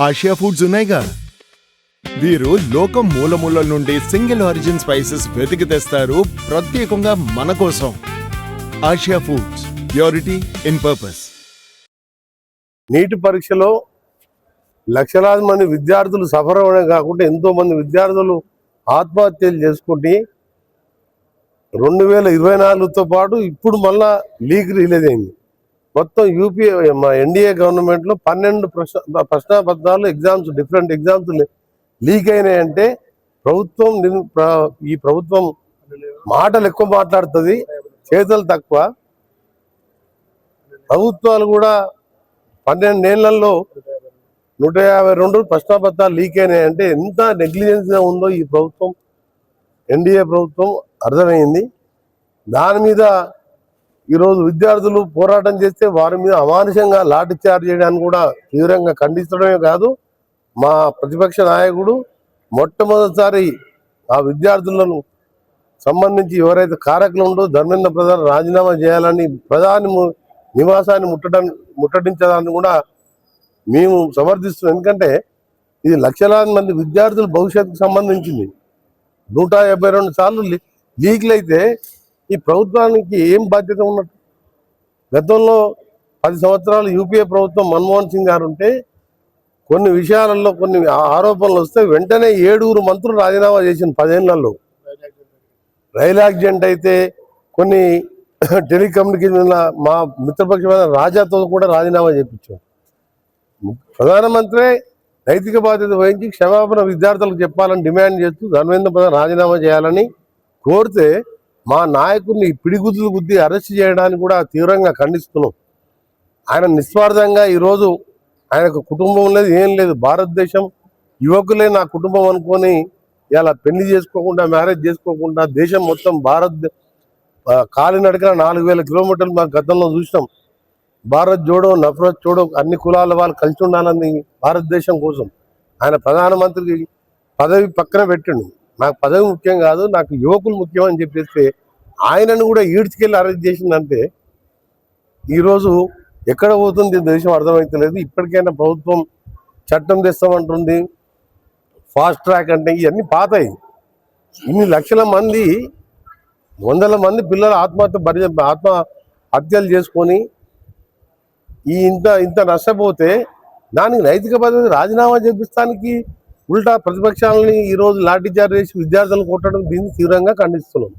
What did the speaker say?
Asia foods ఉన్నాయిగా. వీరు లోకం మూలమూలల నుండి సింగిల్ ఆరిజిన్ స్పైసెస్ వెతికి తెస్తారు ప్రత్యేకంగా మన కోసం. Asia foods, purity in purpose. నీటి పరీక్షలో లక్షలాది మంది విద్యార్థులు సఫర్ అవ్వడం కాకుండా ఎంతో మంది విద్యార్థులు ఆత్మహత్యలు చేసుకుంటే 2024తో పాటు ఇప్పుడు మళ్ళా లీక్ రిలీజ్ అయింది. మొత్తం ఎన్డీఏ గవర్నమెంట్లో 12 ప్రశ్నాపత్రాలు ఎగ్జామ్స్, డిఫరెంట్ ఎగ్జామ్స్ లీక్ అయినాయంటే ఈ ప్రభుత్వం మాటలు ఎక్కువ మాట్లాడుతుంది, చేతలు తక్కువ. ప్రభుత్వాలు కూడా 12 ఏళ్లలో 152 ప్రశ్నాపత్రాలు లీక్ అయినాయంటే ఎంత నెగ్లిజెన్స్ గా ఉందో ఈ ప్రభుత్వం, ఎన్డీఏ ప్రభుత్వం అర్థమైంది. దాని మీద ఈరోజు విద్యార్థులు పోరాటం చేస్తే వారి మీద అమానుషంగా లాఠీ చార్జ్ చేయడానికి కూడా తీవ్రంగా ఖండించడమే కాదు, మా ప్రతిపక్ష నాయకుడు మొట్టమొదటిసారి ఆ విద్యార్థులను సంబంధించి ఎవరైతే కారకులు ఉందో ధర్మేంద్ర ప్రధాన్ రాజీనామా చేయాలని ప్రధాని నివాసాన్ని ముట్టడించడాన్ని కూడా మేము సమర్థిస్తున్నాం. ఎందుకంటే ఇది లక్షలాది మంది విద్యార్థుల భవిష్యత్తుకు సంబంధించింది. 152 సార్లు లీక్లు అయితే ఈ ప్రభుత్వానికి ఏం బాధ్యత ఉన్నట్టు? గతంలో 10 సంవత్సరాలు యూపీఏ ప్రభుత్వం మన్మోహన్ సింగ్ గారు ఉంటే కొన్ని విషయాలలో కొన్ని ఆరోపణలు వస్తే వెంటనే 7 మంత్రులు రాజీనామా చేసిన 10 ఏళ్లలో. రైల్ యాక్సిడెంట్ అయితే కొన్ని టెలికమ్యూనికేషన్ మా మిత్రపక్షమైన రాజాతో కూడా రాజీనామా చేయించాం. ప్రధానమంత్రి నైతిక బాధ్యత వహించి క్షమాపణ విద్యార్థులకు చెప్పాలని డిమాండ్ చేస్తూ ధర్మేంద్ర ప్రధాన్ రాజీనామా చేయాలని కోరితే మా నాయకుడిని పిడిగుద్దులు గుద్ది అరెస్ట్ చేయడానికి కూడా తీవ్రంగా ఖండిస్తున్నాం. ఆయన నిస్వార్థంగా ఈరోజు ఆయనకు కుటుంబం లేదు, ఏం లేదు. భారతదేశం యువకులే నా కుటుంబం అనుకొని ఇలా పెళ్లి చేసుకోకుండా, మ్యారేజ్ చేసుకోకుండా దేశం మొత్తం కాలినడకన 4000 కిలోమీటర్లు మా గతంలో చూసినాం. భారత్ జోడో నఫరత్ జోడో, అన్ని కులాల వాళ్ళు కలిసి ఉండాలని భారతదేశం కోసం ఆయన ప్రధానమంత్రికి పదవి పక్కన పెట్టండు. నాకు పదవి ముఖ్యం కాదు, నాకు యువకులు ముఖ్యం అని చెప్పేస్తే ఆయనను కూడా ఈడ్చుకెళ్ళి అరెస్ట్ చేసిందంటే ఈరోజు ఎక్కడ పోతుంది దేశం అర్థమవుతలేదు. ఇప్పటికైనా ప్రభుత్వం చట్టం తెస్తామంటుంది, ఫాస్ట్ ట్రాక్ అంటే ఇవన్నీ పాతాయి. ఇన్ని లక్షల మంది, వందల మంది పిల్లలు ఆత్మహత్యలు చేసుకొని ఇంత నష్టపోతే దానికి నైతిక బాధ్యత రాజీనామా చేపిస్తానికి ఉల్టా ప్రతిపక్షాలని ఈరోజు లాఠీ చార్జ్ చేసి విద్యార్థులను కొట్టడం, దీన్ని తీవ్రంగా ఖండిస్తున్నాం.